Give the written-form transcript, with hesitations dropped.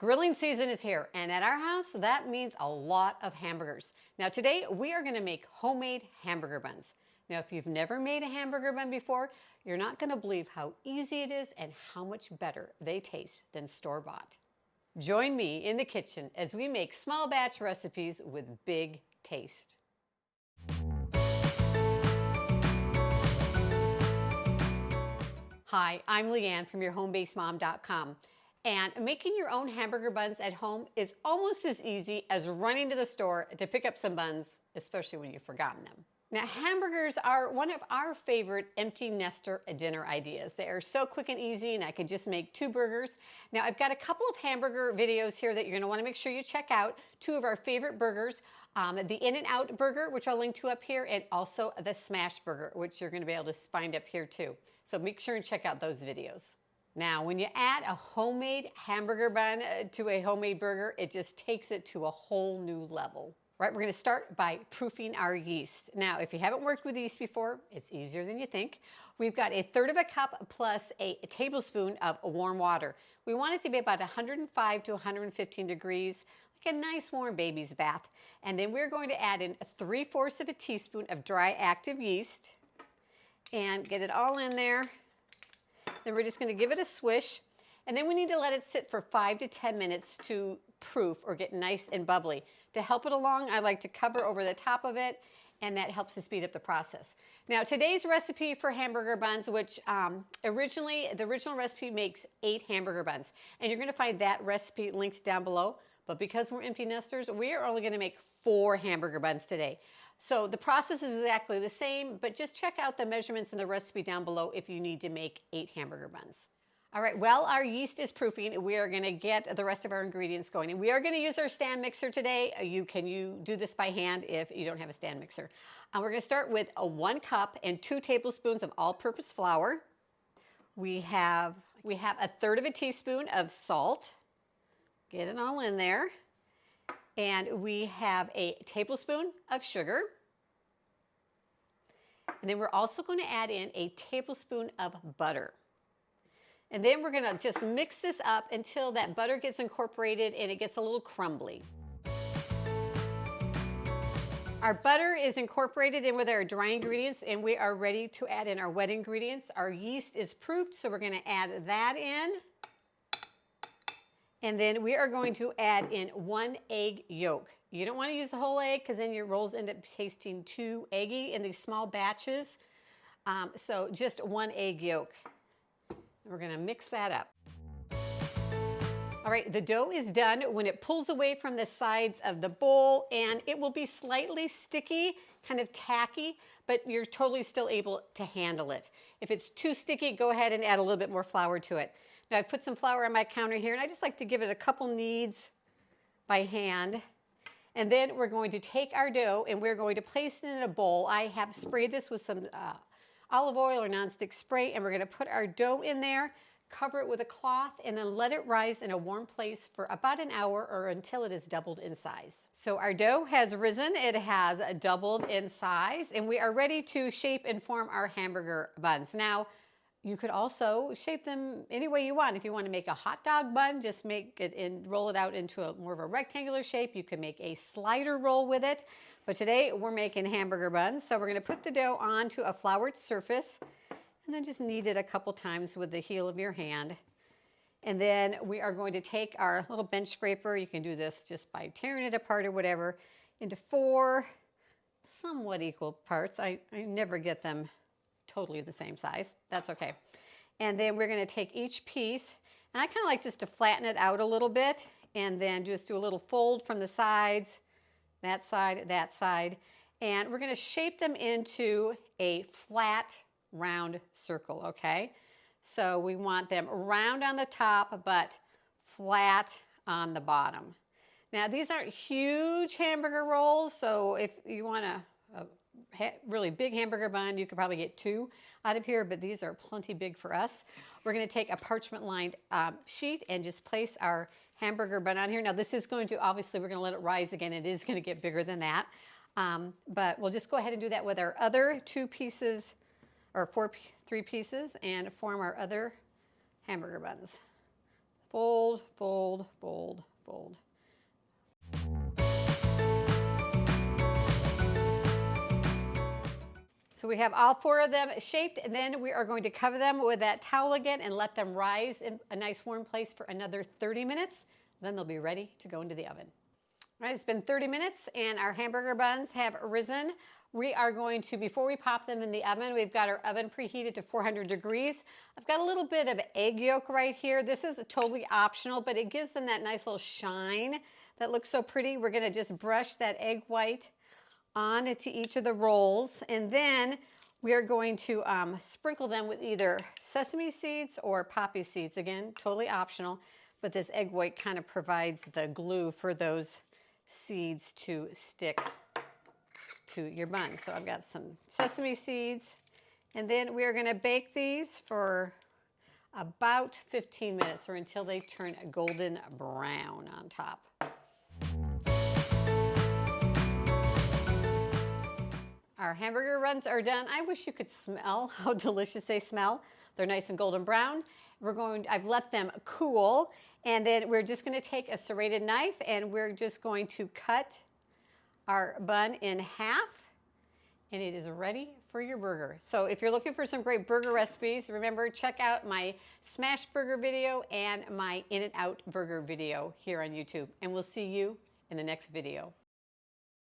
Grilling season is here, and at our house, that means a lot of hamburgers. Now today, we are gonna make homemade hamburger buns. Now, if you've never made a hamburger bun before, you're not gonna believe how easy it is and how much better they taste than store-bought. Join me in the kitchen as we make small batch recipes with big taste. Hi, I'm Leanne from yourhomebasedmom.com. And making your own hamburger buns at home is almost as easy as running to the store to pick up some buns, especially when you've forgotten them. Now, hamburgers are one of our favorite empty nester dinner ideas. They are so quick and easy, and I could just make 2 burgers. Now, I've got a couple of hamburger videos here that you're going to want to make sure you check out. 2 of our favorite burgers, the In-N-Out burger, which I'll link to up here, and also the smash burger, which you're going to be able to find up here too. So make sure and check out those videos. Now, when you add a homemade hamburger bun to a homemade burger, it just takes it to a whole new level. Right, we're going to start by proofing our yeast. Now, if you haven't worked with yeast before, it's easier than you think. We've got 1/3 cup plus a tablespoon of warm water. We want it to be about 105 to 115 degrees, like a nice warm baby's bath. And then we're going to add in 3/4 teaspoon of dry active yeast and get it all in there. Then we're just going to give it a swish, and then we need to let it sit for 5 to 10 minutes to proof or get nice and bubbly. To help it along, I like to cover over the top of it, and that helps to speed up the process. Now, today's recipe for hamburger buns, which the original recipe makes 8 hamburger buns, and you're going to find that recipe linked down below. But because we're empty nesters, we are only going to make 4 hamburger buns today. So the process is exactly the same, but just check out the measurements in the recipe down below if you need to make 8 hamburger buns. All right, while our yeast is proofing, we are going to get the rest of our ingredients going. And we are going to use our stand mixer today. You do this by hand if you don't have a stand mixer. We're going to start with 1 cup and 2 tablespoons of all-purpose flour. We have 1/3 teaspoon of salt. Get it all in there. And we have a tablespoon of sugar. And then we're also going to add in a tablespoon of butter. And then we're going to just mix this up until that butter gets incorporated and it gets a little crumbly. Our butter is incorporated in with our dry ingredients, and we are ready to add in our wet ingredients. Our yeast is proofed, so we're going to add that in. And then we are going to add in 1 egg yolk. You don't want to use the whole egg because then your rolls end up tasting too eggy in these small batches. So just 1 egg yolk. We're going to mix that up. All right, the dough is done. When it pulls away from the sides of the bowl, and it will be slightly sticky, kind of tacky, but you're totally still able to handle it. If it's too sticky, go ahead and add a little bit more flour to it. Now, I've put some flour on my counter here, and I just like to give it a couple kneads by hand. And then we're going to take our dough, and we're going to place it in a bowl. I have sprayed this with some olive oil or nonstick spray, and we're going to put our dough in there, cover it with a cloth, and then let it rise in a warm place for about an hour or until it is doubled in size. So our dough has risen, it has doubled in size, and we are ready to shape and form our hamburger buns. Now, you could also shape them any way you want. If you want to make a hot dog bun, just make it and roll it out into more of a rectangular shape. You can make a slider roll with it. But today we're making hamburger buns. So we're going to put the dough onto a floured surface and then just knead it a couple times with the heel of your hand. And then we are going to take our little bench scraper. You can do this just by tearing it apart or whatever, into 4 somewhat equal parts. I never get them totally the same size. That's okay. And then we're going to take each piece, and I kind of like just to flatten it out a little bit, and then just do a little fold from the sides, that side, and we're going to shape them into a flat, round circle, okay? So we want them round on the top, but flat on the bottom. Now, these aren't huge hamburger rolls, so if you want a really big hamburger bun, you could probably get 2 out of here, but these are plenty big for us. We're going to take a parchment lined sheet and just place our hamburger bun on here. Now this is going to, obviously we're going to let it rise again. It is going to get bigger than that. But we'll just go ahead and do that with our other 2 pieces, or 3 pieces, and form our other hamburger buns. Fold, fold, fold, have all 4 of them shaped, and then we are going to cover them with that towel again and let them rise in a nice warm place for another 30 minutes. Then they'll be ready to go into the oven. All right, it's been 30 minutes and our hamburger buns have risen. We are going to, before we pop them in the oven, we've got our oven preheated to 400 degrees. I've got a little bit of egg yolk right here. This is totally optional, but it gives them that nice little shine that looks so pretty. We're gonna just brush that egg white on into each of the rolls, and then we are going to sprinkle them with either sesame seeds or poppy seeds. Again, totally optional, but this egg white kind of provides the glue for those seeds to stick to your bun. So I've got some sesame seeds, and then we are going to bake these for about 15 minutes or until they turn a golden brown on top. Our hamburger buns are done. I wish you could smell how delicious they smell. They're nice and golden brown. I've let them cool, and then we're just going to take a serrated knife and we're just going to cut our bun in half, and it is ready for your burger. So if you're looking for some great burger recipes, remember, check out my smash burger video and my In-N-Out burger video here on YouTube, and we'll see you in the next video.